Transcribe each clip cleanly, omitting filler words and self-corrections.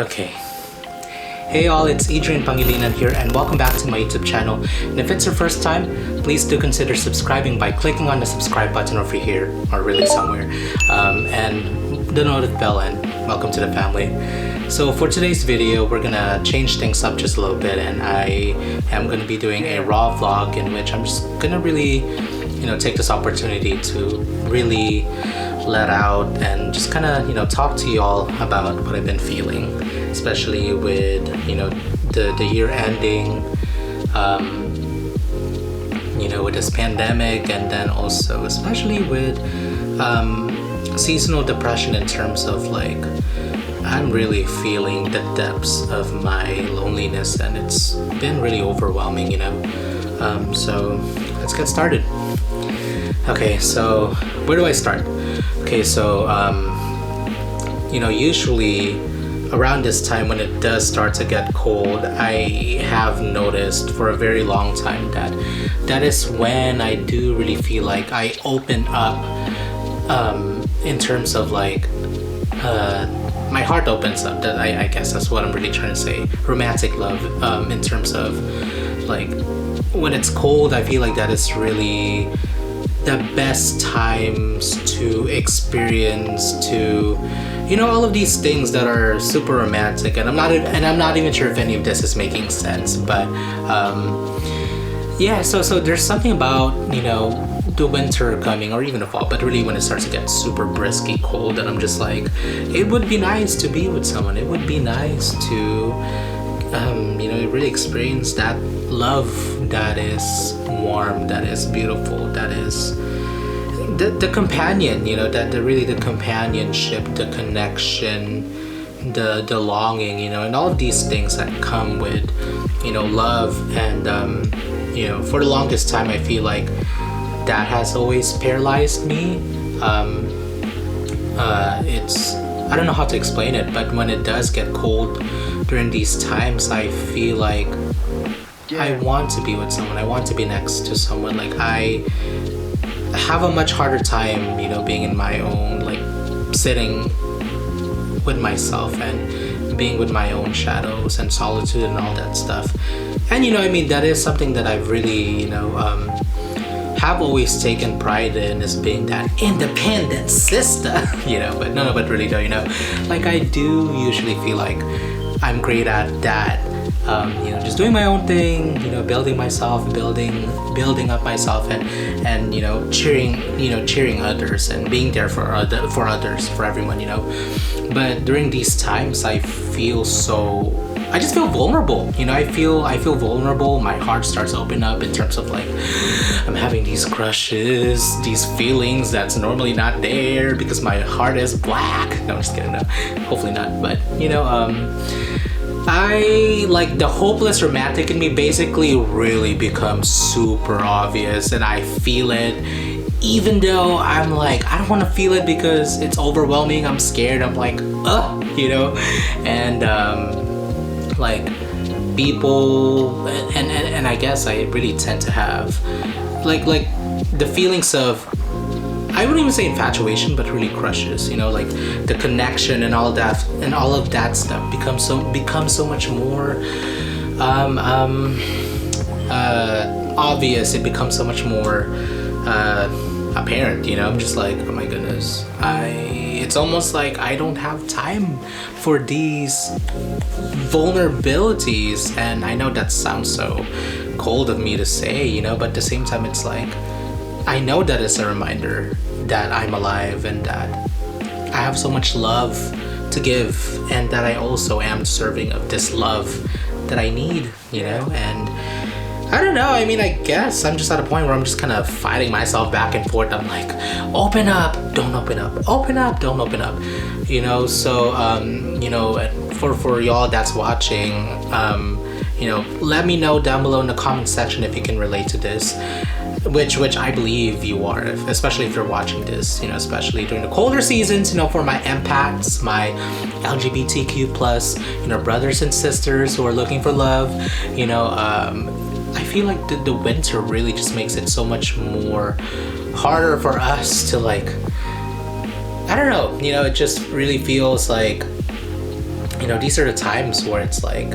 Okay. Hey all, it's Adrian Pangilinan here and welcome back to my YouTube channel. And if it's your first time, please do consider subscribing by clicking on the subscribe button over here, or really somewhere, and the notification bell, and welcome to the family. So for today's video, we're gonna change things up just a little bit, and I am gonna be doing a raw vlog in which I'm just gonna really, take this opportunity to really let out and just kind of, talk to y'all about what I've been feeling, especially with, the year ending, with this pandemic, and then also especially with seasonal depression in terms of like, I'm really feeling the depths of my loneliness, and it's been really overwhelming, so let's get started. Okay, so where do I start? Okay, so usually around this time when it does start to get cold, I have noticed for a very long time that is when I do really feel like I open up in terms of like my heart opens up. That I guess that's what I'm really trying to say. Romantic love, in terms of like when it's cold, I feel like that is really the best times to experience all of these things that are super romantic, and I'm not even sure if any of this is making sense, but so there's something about the winter coming, or even the fall, but really when it starts to get super brisky cold, and I'm just like, it would be nice to be with someone. It would be nice to really experience that love that is warm, that is beautiful, that is the companion, the companionship, the connection, the longing, and all of these things that come with love. And for the longest time I feel like that has always paralyzed me. It's, I don't know how to explain it, but when it does get cold during these times, I feel like I want to be with someone. I want to be next to someone. Like, I have a much harder time, being in my own, like sitting with myself and being with my own shadows and solitude and all that stuff. And that is something that I've really, have always taken pride in, is being that independent sister, but really though, like I do usually feel like I'm great at that. Just doing my own thing, building myself, building up myself, and cheering others and being there for others, for everyone, But during these times, I just feel vulnerable. I feel vulnerable. My heart starts to open up in terms of like, I'm having these crushes, these feelings that's normally not there because my heart is black. No, I'm just kidding. No, hopefully not. But I like the hopeless romantic in me basically really becomes super obvious, and I feel it even though I'm like, I don't want to feel it because it's overwhelming. I'm scared. I'm like, and like people, and I guess I really tend to have like the feelings of, I wouldn't even say infatuation, but really crushes, like the connection and all of that stuff becomes so much more obvious. It becomes so much more apparent, I'm just like, oh my goodness, it's almost like I don't have time for these vulnerabilities. And I know that sounds so cold of me to say, but at the same time, it's like, I know that it's a reminder that I'm alive and that I have so much love to give, and that I also am deserving of this love that I need, and I don't know, I guess I'm just at a point where I'm just kind of fighting myself back and forth. I'm like, open up, don't open up, open up, don't open up, so for y'all that's watching, let me know down below in the comment section if you can relate to this, which I believe you are, especially if you're watching this, especially during the colder seasons, for my empaths, my LGBTQ plus, brothers and sisters who are looking for love, I feel like the winter really just makes it so much more harder for us to like, I don't know, it just really feels like you know, these are the times where it's like,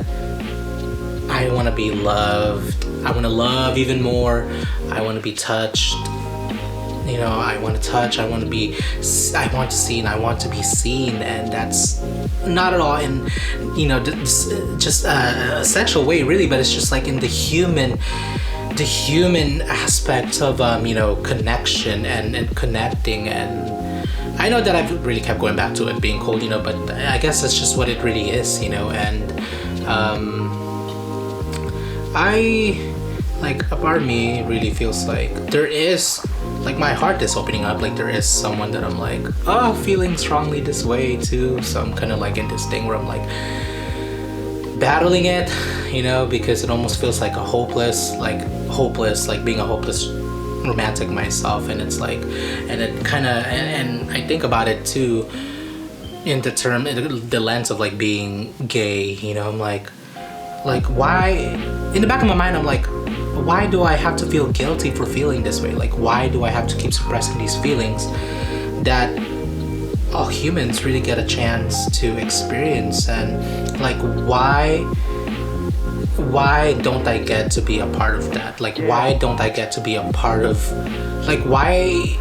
I want to be loved. I want to love even more. I want to be touched. You know, I want to touch. I want to see, and I want to be seen. And that's not at all in, you know, just a sexual way, really, but it's just like in the human aspect of, you know, connection and connecting. And I know that I've really kept going back to it being cold, you know, but I guess that's just what it really is, you know. And a part of me really feels like there is, like, my heart is opening up, like there is someone that I'm like, oh, feeling strongly this way too. So I'm kind of like in this thing where I'm like battling it, you know, because it almost feels like hopeless, like being a hopeless romantic myself. And it's like, and it kind of, and I think about it too in the lens of like being gay, you know. I'm like why, in the back of my mind I'm like, why do I have to feel guilty for feeling this way? Like, why do I have to keep suppressing these feelings that all humans really get a chance to experience? And like, why don't I get to be a part of that? Like, why don't I get to be a part of, like, why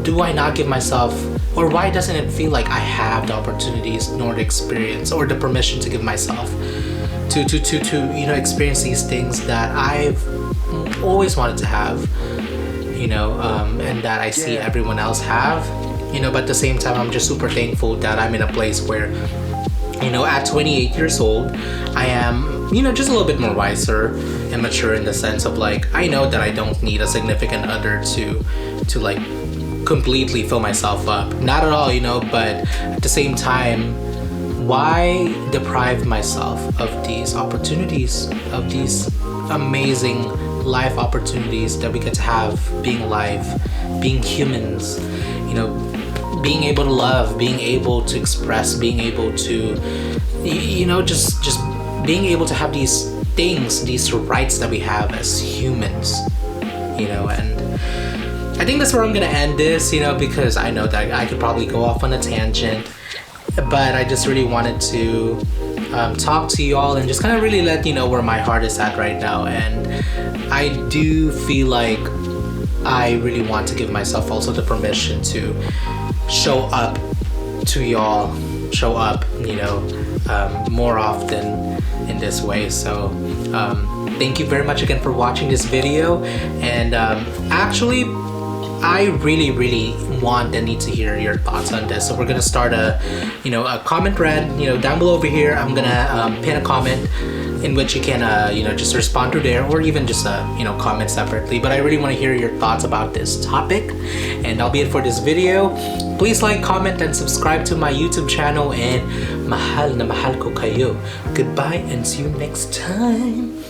do I not give myself, or why doesn't it feel like I have the opportunities nor the experience or the permission to give myself to you know, experience these things that I've always wanted to have, you know, and that I see everyone else have, you know. But at the same time, I'm just super thankful that I'm in a place where, you know, at 28 years old, I am, you know, just a little bit more wiser and mature in the sense of like, I know that I don't need a significant other to like completely fill myself up. Not at all, you know. But at the same time, why deprive myself of these opportunities, of these amazing life opportunities that we get to have being alive, being humans, you know, being able to love, being able to express, being able to, you know, just being able to have these things, these rights that we have as humans, you know. And I think that's where I'm gonna end this, you know, because I know that I could probably go off on a tangent, but I just really wanted to talk to you all and just kind of really let you know where my heart is at right now. And I do feel like I really want to give myself also the permission to show up to y'all, show up, you know, more often in this way. So thank you very much again for watching this video. And actually, I really want and need to hear your thoughts on this. So we're gonna start a comment thread, you know, down below over here. I'm gonna pin a comment in which you can you know, just respond to there, or even just you know, comment separately. But I really want to hear your thoughts about this topic, and that'll be it for this video. Please like, comment, and subscribe to my YouTube channel, and mahal na mahal ko kayo. Goodbye and see you next time.